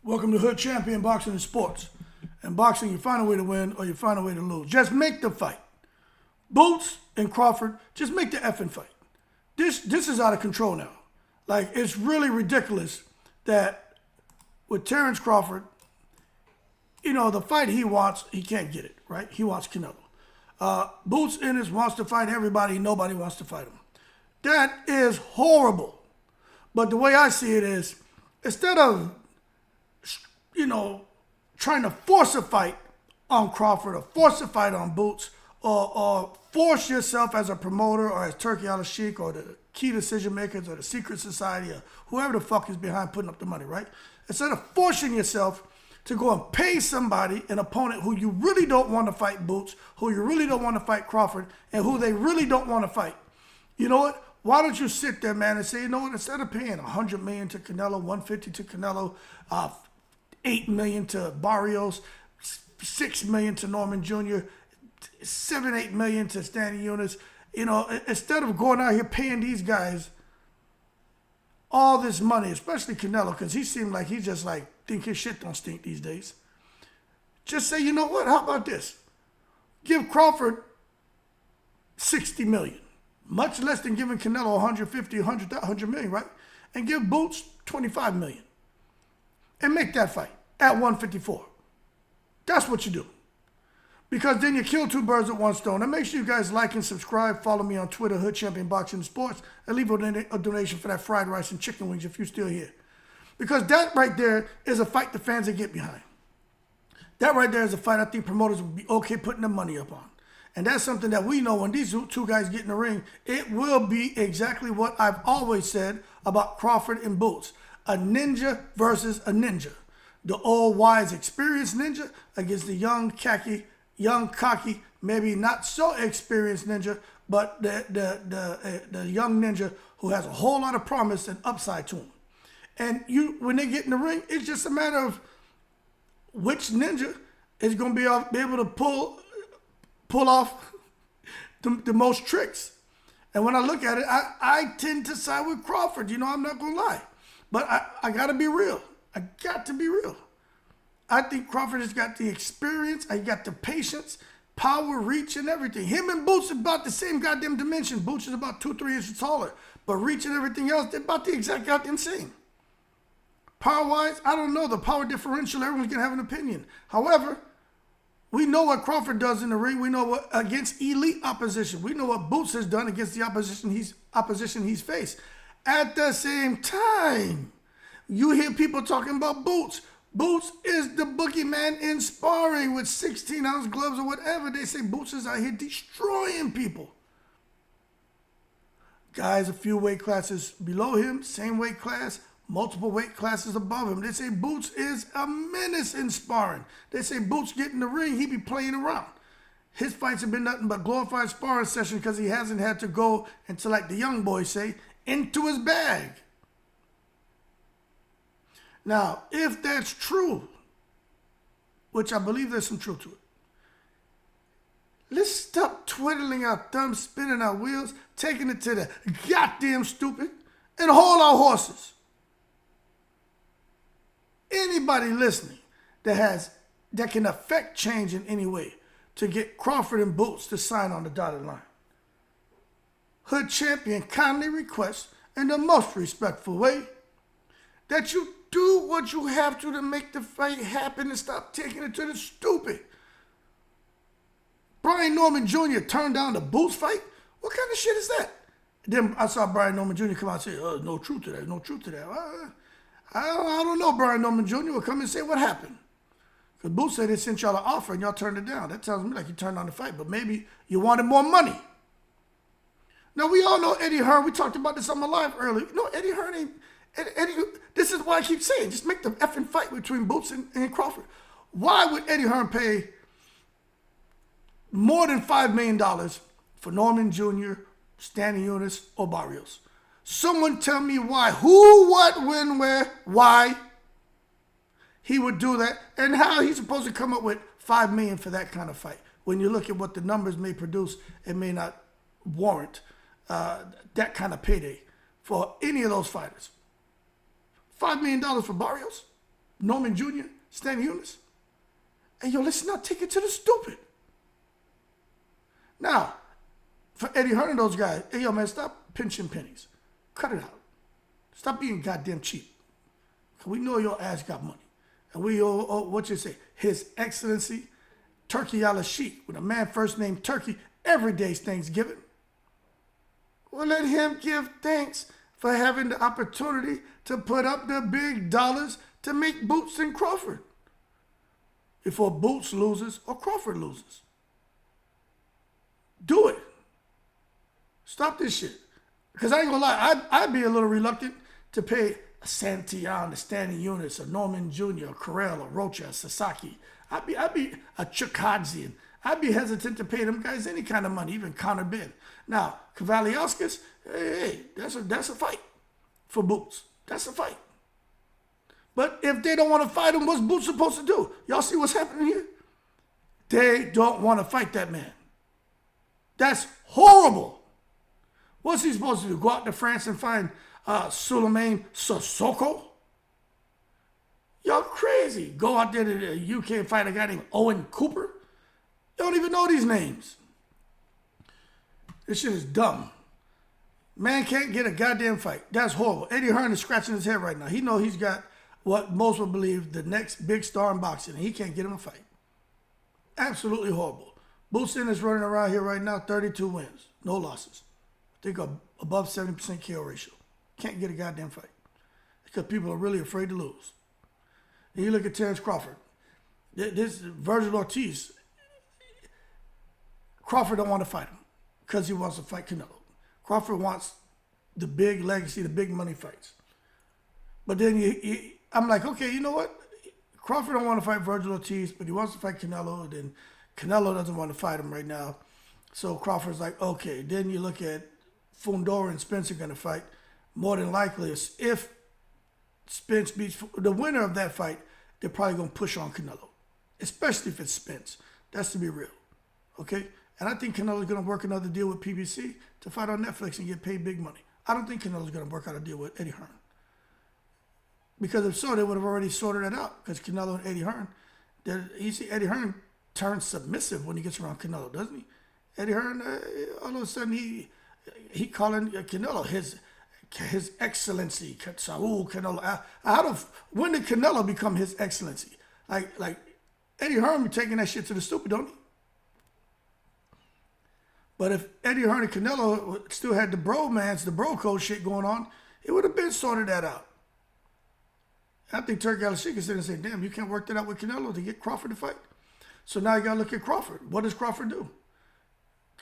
Welcome to Hood Champion Boxing and Sports. In boxing, you find a way to win or you find a way to lose. Just make the fight. Boots and Crawford, just make the effing fight. This is out of control now. Like, it's really ridiculous that with Terence Crawford, you know, the fight he wants, he can't get it, right? He wants Canelo. Boots Ennis wants to fight everybody. Nobody wants to fight him. That is horrible. But the way I see it is, instead of, you know, trying to force a fight on Crawford or force a fight on Boots or force yourself as a promoter or as Turkey al-Sheikh or the key decision makers or the secret society or whoever the fuck is behind putting up the money, right? Instead of forcing yourself to go and pay somebody, an opponent who you really don't want to fight Boots, who you really don't want to fight Crawford, and who they really don't want to fight. You know what? Why don't you sit there, man, and say, you know what, instead of paying $100 million to Canelo, $150 to Canelo, $8 million to Barrios, $6 million to Norman Jr., $7-8 million to Stanley Ennis, you know, instead of going out here paying these guys all this money, especially Canelo, because he seemed like he just like think his shit don't stink these days. Just say, you know what? How about this? Give Crawford $60 million, much less than giving Canelo $150 million, right? And give Boots $25 million, and make that fight at 154. That's what you do. Because then you kill two birds with one stone. And make sure you guys like and subscribe. Follow me on Twitter, HoodChampionBoxing and Sports, and leave a donation for that fried rice and chicken wings if you're still here. Because that right there is a fight the fans will get behind. That right there is a fight I think promoters will be okay putting their money up on. And that's something that we know when these two guys get in the ring, it will be exactly what I've always said about Crawford and Boots. A ninja versus a ninja. The old wise experienced ninja against the young cocky, maybe not so experienced ninja, but the young ninja who has a whole lot of promise and upside to him. And when they get in the ring, it's just a matter of which ninja is going to be able to pull off the most tricks. And when I look at it, I tend to side with Crawford. You know, I'm not going to lie. But I got to be real. I got to be real. I think Crawford has got the experience. I got the patience, power, reach, and everything. Him and Boots are about the same goddamn dimension. Boots is about 2-3 inches taller. But reach and everything else, they're about the exact goddamn same. Power-wise, I don't know. The power differential, everyone's going to have an opinion. However, we know what Crawford does in the ring. We know what against elite opposition. We know what Boots has done against the opposition he's faced. At the same time, you hear people talking about Boots. Boots is the boogeyman in sparring with 16-ounce gloves or whatever. They say Boots is out here destroying people. Guys a few weight classes below him, same weight class, multiple weight classes above him. They say Boots is a menace in sparring. They say Boots get in the ring, he be playing around. His fights have been nothing but glorified sparring sessions because he hasn't had to go into, like the young boys say, into his bag. Now, if that's true, which I believe there's some truth to it, let's stop twiddling our thumbs, spinning our wheels, taking it to the goddamn stupid, and hold our horses. Anybody listening that can affect change in any way to get Crawford and Boots to sign on the dotted line. Hood Champion kindly requests in the most respectful way that you do what you have to make the fight happen and stop taking it to the stupid. Brian Norman Jr. turned down the Boots fight? What kind of shit is that? Then I saw Brian Norman Jr. come out and say, oh, no truth to that, no truth to that. I don't know, Brian Norman Jr. will come and say what happened. Because Boots said they sent y'all an offer and y'all turned it down. That tells me like you turned down the fight, but maybe you wanted more money. Now, we all know Eddie Hearn. We talked about this on my live earlier. No, Eddie Hearn ain't... this is why I keep saying, just make the effing fight between Boots and Crawford. Why would Eddie Hearn pay more than $5 million for Norman Jr., Stanley Ennis, or Barrios? Someone tell me why. Who, what, when, where, why he would do that, and how he's supposed to come up with $5 million for that kind of fight. When you look at what the numbers may produce, it may not warrant that kind of payday for any of those fighters. $5 million for Barrios? Norman Jr., Stan Eunice. And yo, let's not take it to the stupid. Now, for Eddie Hearn and those guys, hey, yo, man, stop pinching pennies. Cut it out. Stop being goddamn cheap. We know your ass got money. And we owe, what you say, His Excellency, Turkey a la Sheik, with a man first named Turkey, every day's Thanksgiving. Well, let him give thanks for having the opportunity to put up the big dollars to make Boots and Crawford before Boots loses or Crawford loses. Do it. Stop this shit. Because I ain't gonna lie, I'd be a little reluctant to pay a Santillan, a Stanley Eunice, a Norman Jr., a Carell, a Rocha, a Sasaki. I'd be a Chukadzian. I'd be hesitant to pay them guys any kind of money, even Conor Ben. Now, Kavaliauskas, hey, that's a fight for Boots. That's a fight. But if they don't want to fight him, what's Boots supposed to do? Y'all see what's happening here? They don't want to fight that man. That's horrible. What's he supposed to do? Go out to France and find Souleymane Sissoko? Y'all crazy. Go out there to the UK and find a guy named Owen Cooper? You don't even know these names. This shit is dumb. Man can't get a goddamn fight. That's horrible. Eddie Hearn is scratching his head right now. He knows he's got what most would believe the next big star in boxing, and he can't get him a fight. Absolutely horrible. Boots is running around here right now, 32 wins, no losses. I think above 70% KO ratio. Can't get a goddamn fight because people are really afraid to lose. And you look at Terence Crawford. This Virgil Ortiz. Crawford don't want to fight him because he wants to fight Canelo. Crawford wants the big legacy, the big money fights. But then I'm like, okay, you know what? Crawford don't want to fight Virgil Ortiz, but he wants to fight Canelo. Then Canelo doesn't want to fight him right now. So Crawford's like, okay. Then you look at Fundora and Spence are going to fight. More than likely, if Spence beats the winner of that fight, they're probably going to push on Canelo, especially if it's Spence. That's to be real, okay? And I think Canelo's going to work another deal with PBC to fight on Netflix and get paid big money. I don't think Canelo's going to work out a deal with Eddie Hearn. Because if so, they would have already sorted it out. Because Canelo and Eddie Hearn, you see Eddie Hearn turns submissive when he gets around Canelo, doesn't he? Eddie Hearn, all of a sudden, he calling Canelo his excellency, Saul Canelo. When did Canelo become his excellency? Like Eddie Hearn be taking that shit to the stupid, don't he? But if Eddie Hearn and Canelo still had the bro code shit going on, it would have been sorted that out. I think Turkey a la Sheik is sitting and saying, damn, you can't work that out with Canelo to get Crawford to fight. So now you got to look at Crawford. What does Crawford do?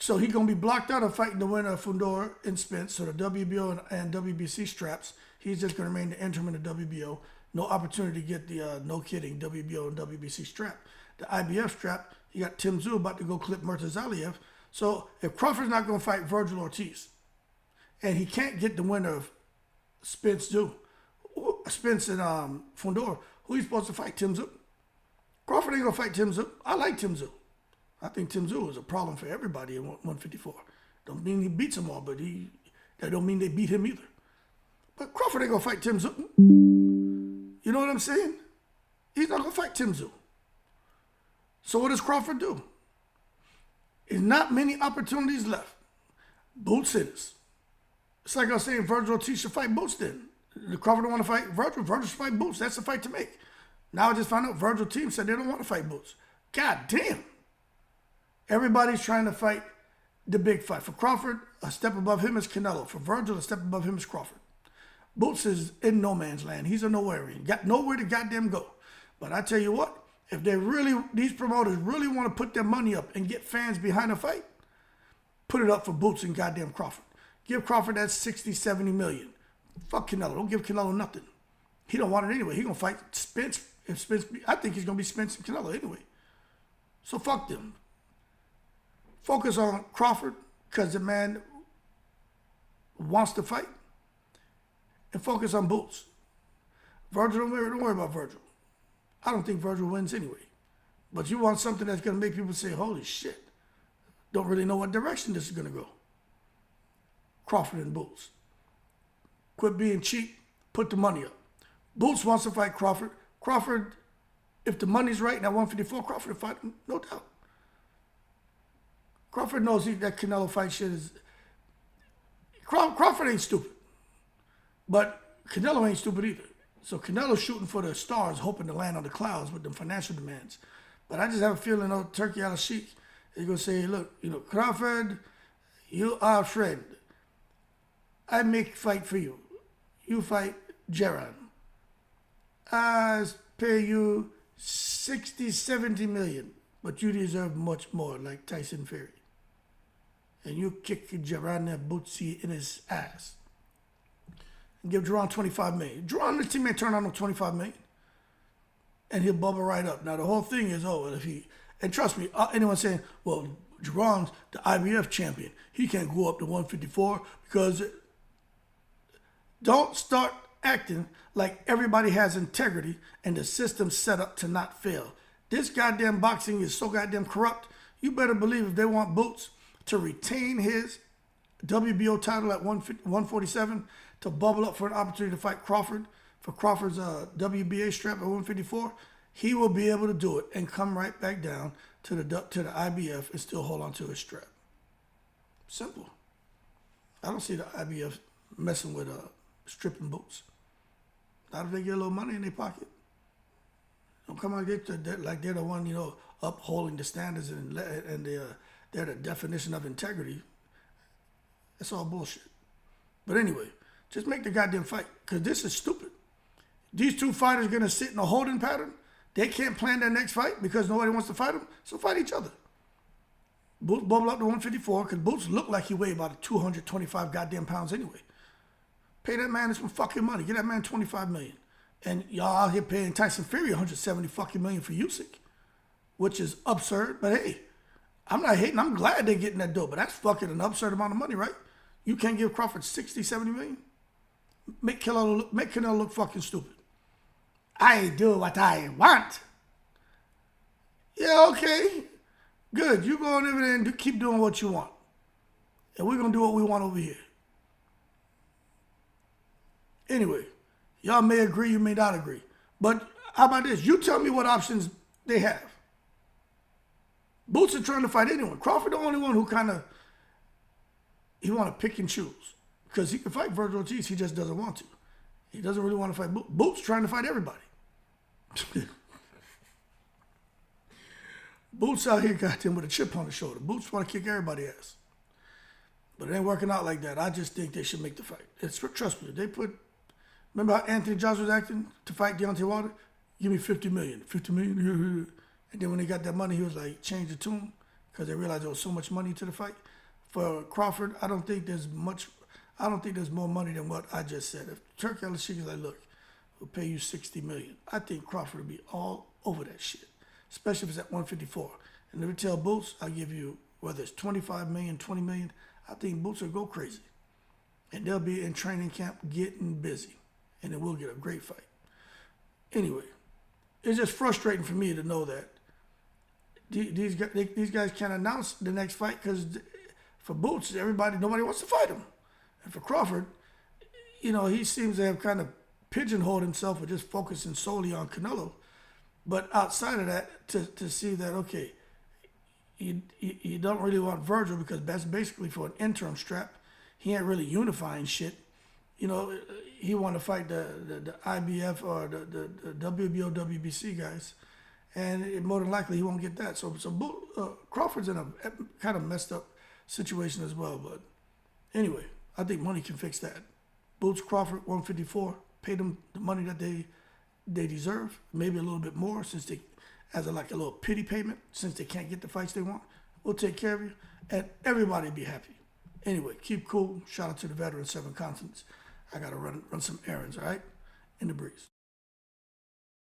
So he's going to be blocked out of fighting the winner of Fundora and Spence. So the WBO and WBC straps, he's just going to remain the interim in the WBO. No opportunity to get the, no kidding, WBO and WBC strap. The IBF strap, you got Tim Tszyu about to go clip Murtazaliev. So if Crawford's not going to fight Virgil Ortiz, and he can't get the winner of Spence and Fundora, who he's supposed to fight? Tim Tszyu? Crawford ain't going to fight Tim Tszyu. I like Tim Tszyu. I think Tim Tszyu is a problem for everybody in 154. Don't mean he beats them all, but that don't mean they beat him either. But Crawford ain't going to fight Tim Tszyu. You know what I'm saying? He's not going to fight Tim Tszyu. So what does Crawford do? There's not many opportunities left. Boots Ennis. It's like I was saying, Virgil Ortiz should fight Boots then. The Crawford don't want to fight Virgil. Virgil should fight Boots. That's the fight to make. Now I just found out Virgil team said they don't want to fight Boots. God damn. Everybody's trying to fight the big fight. For Crawford, a step above him is Canelo. For Virgil, a step above him is Crawford. Boots is in no man's land. He's a nowhereian. Got nowhere to goddamn go. But I tell you what, if these promoters really want to put their money up and get fans behind the fight, put it up for Boots and goddamn Crawford. Give Crawford that 60, 70 million. Fuck Canelo. Don't give Canelo nothing. He don't want it anyway. He gonna fight Spence. I think he's gonna be Spence and Canelo anyway. So fuck them. Focus on Crawford because the man wants to fight. And focus on Boots. Virgil, don't worry about Virgil. I don't think Virgil wins anyway. But you want something that's going to make people say, holy shit. Don't really know what direction this is going to go. Crawford and Boots. Quit being cheap. Put the money up. Boots wants to fight Crawford. Crawford, if the money's right, and at 154, Crawford will fight him, no doubt. Crawford knows that Canelo fight shit is... Crawford ain't stupid. But Canelo ain't stupid either. So Canelo's shooting for the stars, hoping to land on the clouds with them financial demands. But I just have a feeling, Turkey Al-Sheikh is going to say, look, Crawford, you are a friend. I make fight for you. You fight Jaron. I pay you 60, 70 million, but you deserve much more, like Tyson Fury. And you kick Jaron that bootsy in his ass. And give Jaron 25 million. Jaron and his team may turn on him 25 million. And he'll bubble right up. Now the whole thing is, and trust me, anyone saying, well, Jaron's the IBF champion. He can't go up to 154 because don't start acting like everybody has integrity and the system's set up to not fail. This goddamn boxing is so goddamn corrupt. You better believe if they want Boots to retain his WBO title at 147, to bubble up for an opportunity to fight Crawford, for Crawford's WBA strap at 154, he will be able to do it and come right back down to the IBF and still hold on to his strap. Simple. I don't see the IBF messing with stripping Boots. Not if they get a little money in their pocket. Don't come out like they're the one, upholding the standards and they're the definition of integrity. That's all bullshit. But anyway, just make the goddamn fight, because this is stupid. These two fighters are going to sit in a holding pattern. They can't plan their next fight because nobody wants to fight them, so fight each other. Boots bubble up to 154 because Boots looked like he weighed about 225 goddamn pounds anyway. Pay that man some fucking money. Get that man 25 million. And y'all out here paying Tyson Fury 170 fucking million for Usyk, which is absurd. But hey, I'm not hating. I'm glad they're getting that dough, but that's fucking an absurd amount of money, right? You can't give Crawford 60, 70 million? Make Canelo look fucking stupid. I do what I want. Yeah, okay. Good. You go over there and keep doing what you want. And we're going to do what we want over here. Anyway, y'all may agree, you may not agree. But how about this? You tell me what options they have. Boots are trying to fight anyone. Crawford the only one who he want to pick and choose. Because he can fight Virgil Ortiz, he just doesn't want to. He doesn't really want to fight Boots. Boots trying to fight everybody. Boots out here got him with a chip on his shoulder. Boots want to kick everybody's ass. But it ain't working out like that. I just think they should make the fight. Trust me, remember how Anthony Joshua was acting to fight Deontay Wilder? Give me 50 million. 50 million. And then when he got that money, he was like, change the tune, because they realized there was so much money to the fight. For Crawford, I don't think there's more money than what I just said. If Turkey Al-Sheikh is like, look, we'll pay you 60 million. I think Crawford will be all over that shit, especially if it's at 154. And if we tell Boots, I'll give you, whether it's 25 million, 20 million, I think Boots will go crazy. And they'll be in training camp getting busy. And then we'll get a great fight. Anyway, it's just frustrating for me to know that these guys can't announce the next fight because for Boots, nobody wants to fight him. And for Crawford, he seems to have kind of pigeonholed himself with just focusing solely on Canelo. But outside of that, to see that, okay, you don't really want Virgil because that's basically for an interim strap. He ain't really unifying shit. He want to fight the IBF or the WBO, WBC guys. And more than likely he won't get that. So Crawford's in a kind of messed up situation as well. But anyway, I think money can fix that. Boots Crawford, 154. Pay them the money that they deserve. Maybe a little bit more since they, as a little pity payment, since they can't get the fights they want. We'll take care of you. And everybody be happy. Anyway, keep cool. Shout out to the veterans, 7 continents. I got to run some errands, all right? In the breeze.